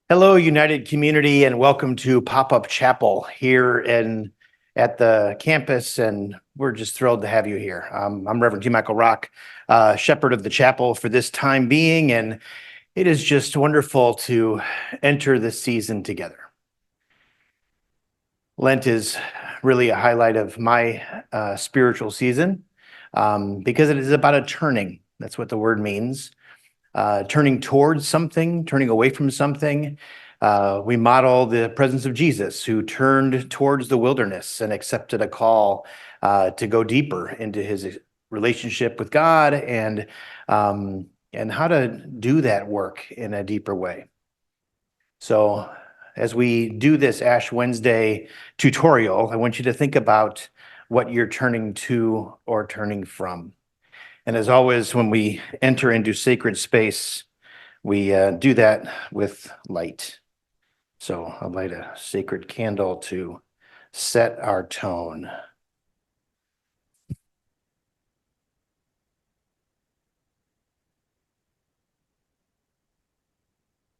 Hello, United Community, and welcome to Pop-Up Chapel here at the campus, and we're just thrilled to have you here. I'm Reverend T. Michael Rock, shepherd of the chapel for this time being, and it is just wonderful to enter this season together. Lent is really a highlight of my spiritual season because it is about a turning. That's what the word means. Turning towards something, turning away from something. We model the presence of Jesus, who turned towards the wilderness and accepted a call to go deeper into his relationship with God and how to do that work in a deeper way. So as we do this Ash Wednesday tutorial, I want you to think about what you're turning to or turning from. And as always, when we enter into sacred space, we do that with light. So I'll light a sacred candle to set our tone.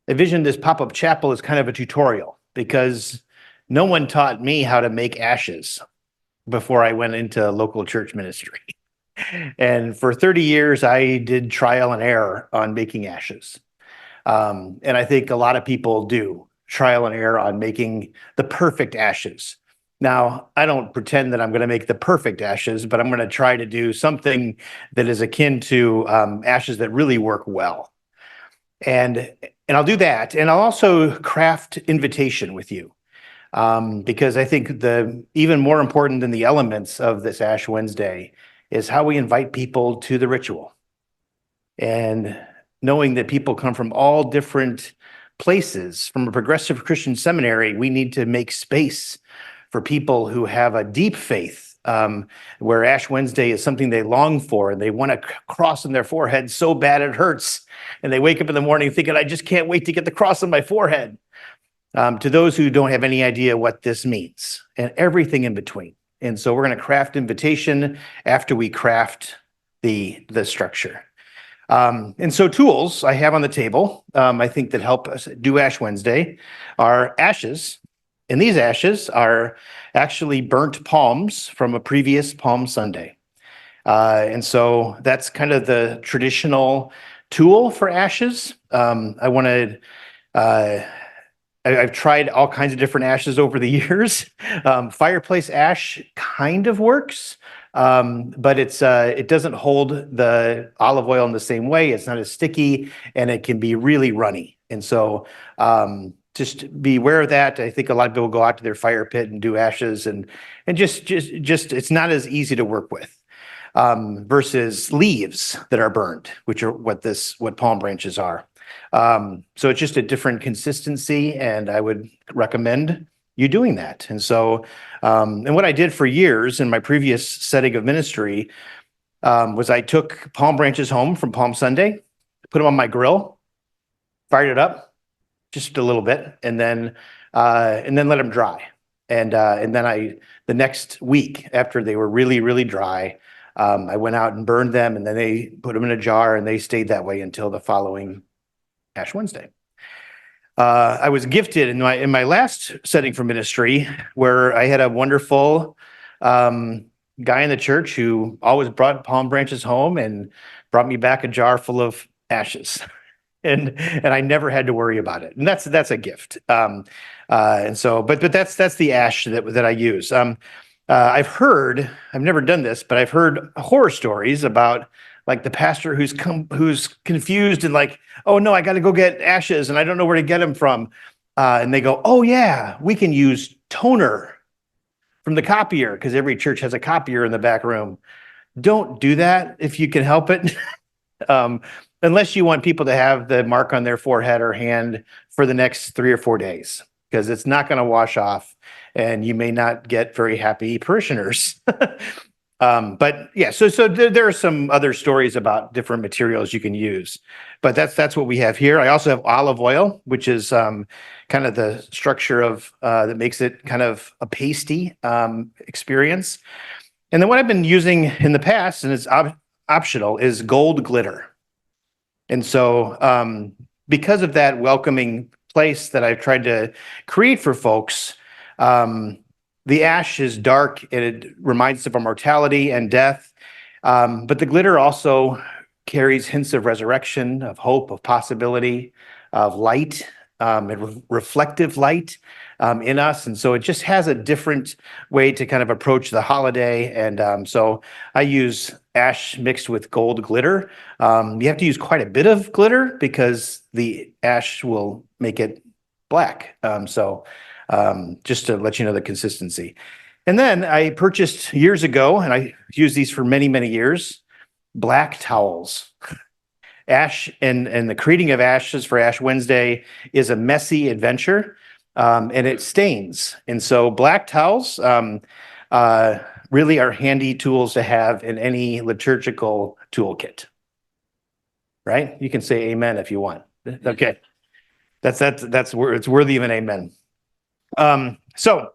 I envision this pop-up chapel as kind of a tutorial because no one taught me how to make ashes before I went into local church ministry. And for 30 years, I did trial and error on making ashes. And I think a lot of people do trial and error on making the perfect ashes. Now, I don't pretend that I'm going to make the perfect ashes, but I'm going to try to do something that is akin to ashes that really work well. And I'll do that. And I'll also craft invitation with you. Because I think the even more important than the elements of this Ash Wednesday is how we invite people to the ritual. And knowing that people come from all different places, from a progressive Christian seminary, we need to make space for people who have a deep faith, where Ash Wednesday is something they long for, and they want to cross on their forehead so bad it hurts. And they wake up in the morning thinking, I just can't wait to get the cross on my forehead. To those who don't have any idea what this means, and everything in between. And so we're going to craft invitation after we craft the structure. And so tools I have on the table, I think that help us do Ash Wednesday are ashes. And these ashes are actually burnt palms from a previous Palm Sunday. And so that's kind of the traditional tool for ashes. I wanted... I've tried all kinds of different ashes over the years. Fireplace ash kind of works, but it doesn't hold the olive oil in the same way. It's not as sticky, and it can be really runny. And so just be aware of that. I think a lot of people go out to their fire pit and do ashes, and just it's not as easy to work with versus leaves that are burned, which are what palm branches are. So it's just a different consistency, and I would recommend you doing that. And so, and what I did for years in my previous setting of ministry was I took palm branches home from Palm Sunday, put them on my grill, fired it up just a little bit, and then let them dry. And then the next week after they were really, really dry, I went out and burned them, and then they put them in a jar, and they stayed that way until the following Ash Wednesday. I was gifted in my last setting for ministry, where I had a wonderful guy in the church who always brought palm branches home and brought me back a jar full of ashes, and I never had to worry about it. And that's a gift. And so, but that's the ash that I use. I've never done this, but I've heard horror stories about, like, the pastor who's confused and like, oh no, I got to go get ashes and I don't know where to get them from. And they go, oh yeah, we can use toner from the copier, because every church has a copier in the back room. Don't do that if you can help it. Unless you want people to have the mark on their forehead or hand for the next 3 or 4 days, because it's not going to wash off and you may not get very happy parishioners. But yeah, so there are some other stories about different materials you can use, but that's what we have here. I also have olive oil, which is kind of the structure of that makes it kind of a pasty experience. And then what I've been using in the past, and it's optional, is gold glitter. And so because of that welcoming place that I've tried to create for folks, the ash is dark and it reminds us of our mortality and death. But the glitter also carries hints of resurrection, of hope, of possibility, of light, and reflective light in us. And so it just has a different way to kind of approach the holiday. And so I use ash mixed with gold glitter. You have to use quite a bit of glitter because the ash will make it black. Just to let you know the consistency. And then I purchased years ago, and I used these for many, many years, black towels. Ash and the creating of ashes for Ash Wednesday is a messy adventure, and it stains. And so black towels really are handy tools to have in any liturgical toolkit. Right? You can say amen if you want. Okay. That's where it's worthy of an amen. So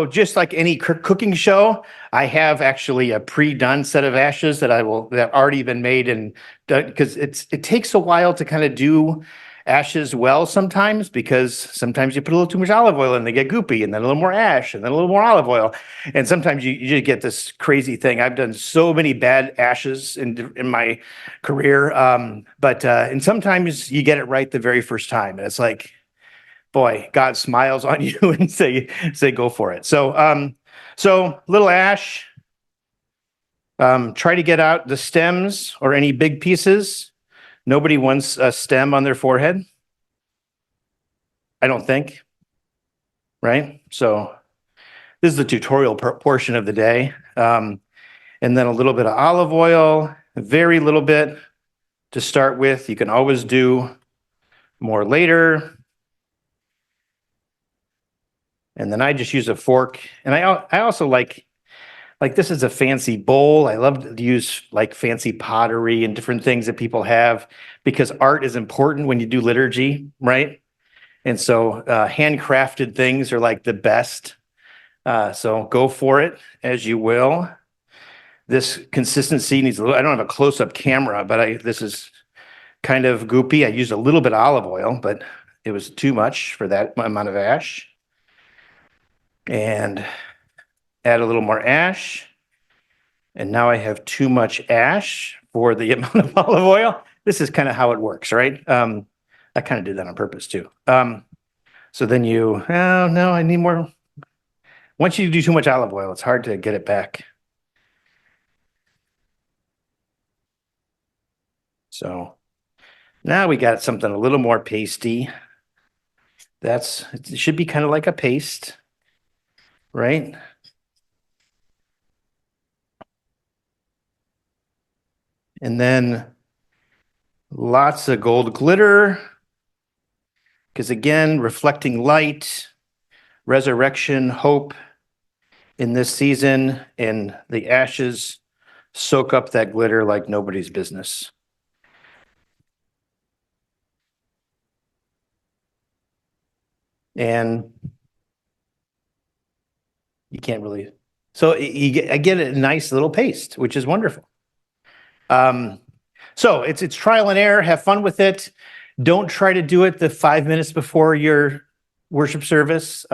just like any cooking show, I have actually a pre-done set of ashes that have already been made, and because it takes a while to kind of do ashes well sometimes, because sometimes you put a little too much olive oil and they get goopy, and then a little more ash, and then a little more olive oil, and sometimes you just get this crazy thing. I've done so many bad ashes in my career, and sometimes you get it right the very first time, and it's like, boy, God smiles on you and say, go for it. So little ash, try to get out the stems or any big pieces. Nobody wants a stem on their forehead, I don't think, right? So this is the tutorial portion of the day. And then a little bit of olive oil, a very little bit to start with. You can always do more later. And then I just use a fork. And I also like this is a fancy bowl. I love to use like fancy pottery and different things that people have, because art is important when you do liturgy, right? And so handcrafted things are like the best. So go for it as you will. This consistency needs a little, I don't have a close-up camera, but this is kind of goopy. I used a little bit of olive oil, but it was too much for that amount of ash. And add a little more ash. And now I have too much ash for the amount of olive oil. This is kind of how it works, right? I kind of did that on purpose too. So then oh no, I need more. Once you do too much olive oil, it's hard to get it back. So now we got something a little more pasty. It should be kind of like a paste, right? And then lots of gold glitter, because again, reflecting light, resurrection, hope in this season, and the ashes soak up that glitter like nobody's business. And you can't really, so I get a nice little paste, which is wonderful. So it's trial and error. Have fun with it. Don't try to do it the 5 minutes before your worship service.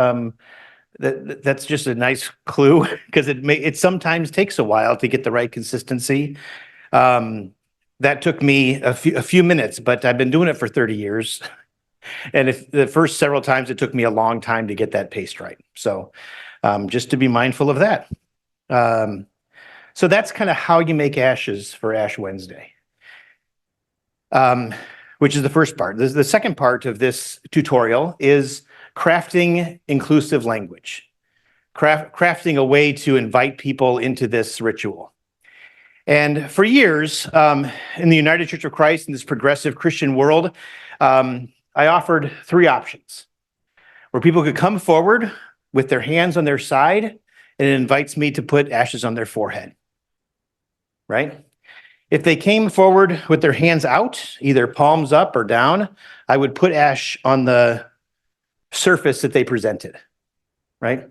That's just a nice clue, because it sometimes takes a while to get the right consistency. That took me a few minutes, but I've been doing it for 30 years. And if the first several times, it took me a long time to get that paste right. So just to be mindful of that. So that's kind of how you make ashes for Ash Wednesday, which is the first part. The second part of this tutorial is crafting inclusive language, crafting a way to invite people into this ritual. And for years, in the United Church of Christ, in this progressive Christian world, I offered 3 options where people could come forward with their hands on their side, and it invites me to put ashes on their forehead, right? If they came forward with their hands out, either palms up or down, I would put ash on the surface that they presented, right?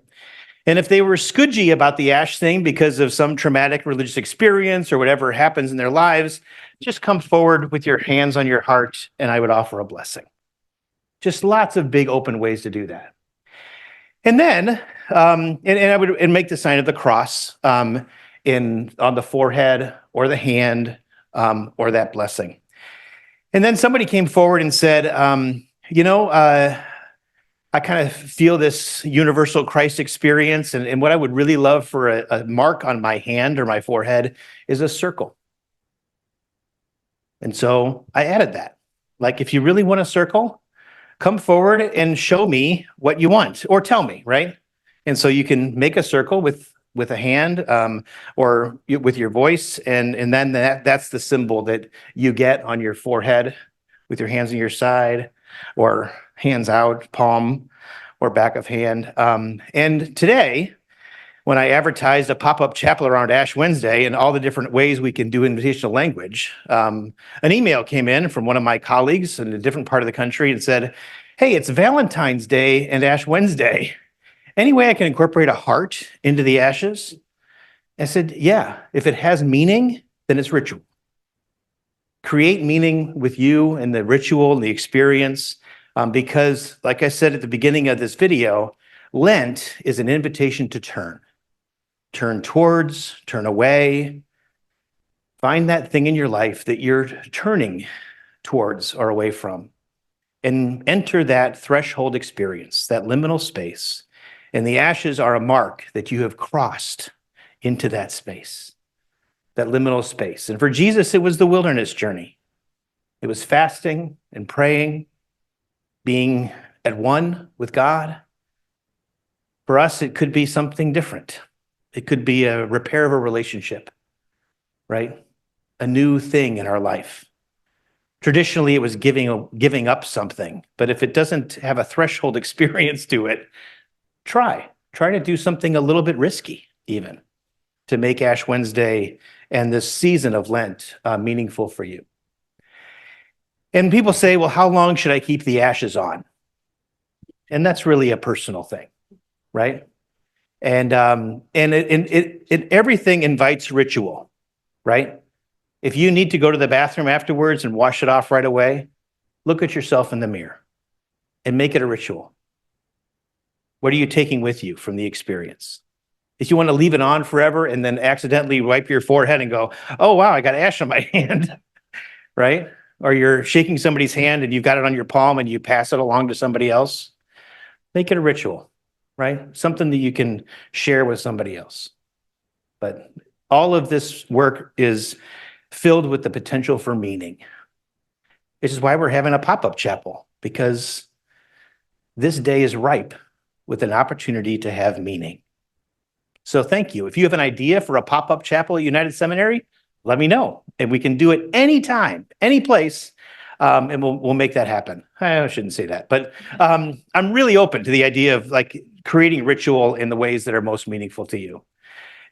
And if they were scudgy about the ash thing because of some traumatic religious experience or whatever happens in their lives, just come forward with your hands on your heart and I would offer a blessing. Just lots of big open ways to do that. And then, and I would make the sign of the cross on the forehead or the hand or that blessing. And then somebody came forward and said, I kind of feel this universal Christ experience, and what I would really love for a mark on my hand or my forehead is a circle. And so I added that. Like, if you really want a circle, come forward and show me what you want, or tell me, right? And so you can make a circle with a hand or with your voice, and then that's the symbol that you get on your forehead with your hands on your side, or hands out, palm or back of hand. And today, when I advertised a pop-up chapel around Ash Wednesday and all the different ways we can do invitational language, an email came in from one of my colleagues in a different part of the country and said, "Hey, it's Valentine's Day and Ash Wednesday. Any way I can incorporate a heart into the ashes?" I said, yeah, if it has meaning, then it's ritual. Create meaning with you and the ritual and the experience, because, like I said at the beginning of this video, Lent is an invitation to turn towards, turn away. Find that thing in your life that you're turning towards or away from, and enter that threshold experience, that liminal space. And the ashes are a mark that you have crossed into that space, that liminal space. And for Jesus, it was the wilderness journey. It was fasting and praying, being at one with God. For us, it could be something different. It could be a repair of a relationship, right? A new thing in our life. Traditionally, it was giving up something, but if it doesn't have a threshold experience to it, try to do something a little bit risky, even, to make Ash Wednesday and this season of Lent meaningful for you. And people say, well, how long should I keep the ashes on? And that's really a personal thing, right? And everything invites ritual, right? If you need to go to the bathroom afterwards and wash it off right away, look at yourself in the mirror and make it a ritual. What are you taking with you from the experience? If you want to leave it on forever and then accidentally wipe your forehead and go, oh, wow, I got ash on my hand, right? Or you're shaking somebody's hand and you've got it on your palm and you pass it along to somebody else, make it a ritual, right? Something that you can share with somebody else. But all of this work is filled with the potential for meaning. This is why we're having a pop-up chapel, because this day is ripe with an opportunity to have meaning. So thank you. If you have an idea for a pop-up chapel at United Seminary, let me know, and we can do it anytime, any place, and we'll make that happen. I shouldn't say that, but I'm really open to the idea of like creating ritual in the ways that are most meaningful to you.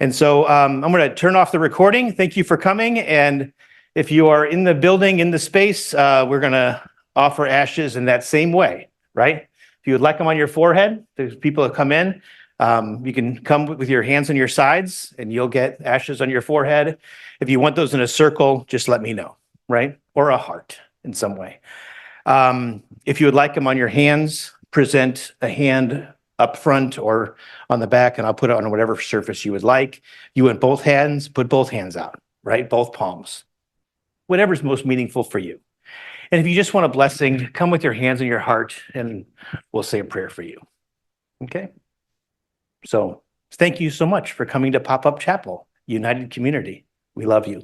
And so I'm going to turn off the recording. Thank you for coming. And if you are in the building, in the space, we're going to offer ashes in that same way, right? If you would like them on your forehead, there's people that come in. You can come with your hands on your sides and you'll get ashes on your forehead. If you want those in a circle, just let me know, right? Or a heart in some way. If you would like them on your hands, present a hand up front or on the back, and I'll put it on whatever surface you would like. You want both hands, put both hands out, right? Both palms. Whatever's most meaningful for you. And if you just want a blessing, come with your hands on your heart and we'll say a prayer for you. Okay? So thank you so much for coming to Pop-Up Chapel, United Community. We love you.